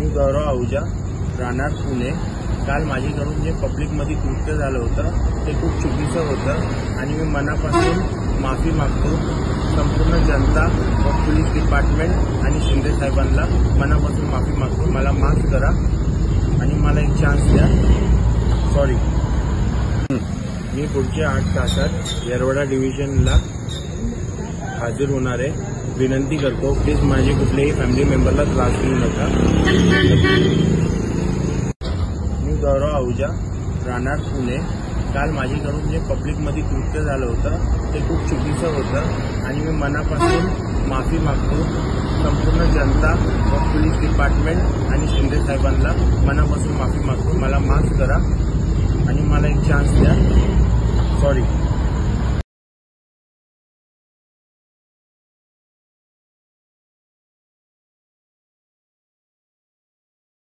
मी गौरव आहुजा, राहणार पुणे. काल माझ्याकडून जे पब्लिकमध्ये कृत्य झालं होतं ते खूप चुकीचं होतं आणि मी मनापासून माफी मागतो. संपूर्ण जनता व पोलीस डिपार्टमेंट आणि शिंदे साहेबांना मनापासून माफी मागतो. मला माफ करा आणि मला एक चान्स द्या. सॉरी. मी पुढच्या 8 तासात येरवडा डिव्हिजनला हजर होणार आहे. विनंती करतो प्लीज माझे कुठल्याही फॅमिली मेंबरला त्रास देऊ नका. मी गौरव आहुजा, राहणार पुणे. काल माझ्याकडून जे पब्लिकमध्ये कृत्य झालं होतं ते खूप चुकीचं होतं आणि मी मनापासून माफी मागतो. संपूर्ण जनता व पोलीस डिपार्टमेंट आणि शिंदे साहेबांना मनापासून माफी मागतो. मला माफ करा आणि मला एक चान्स द्या. सॉरी.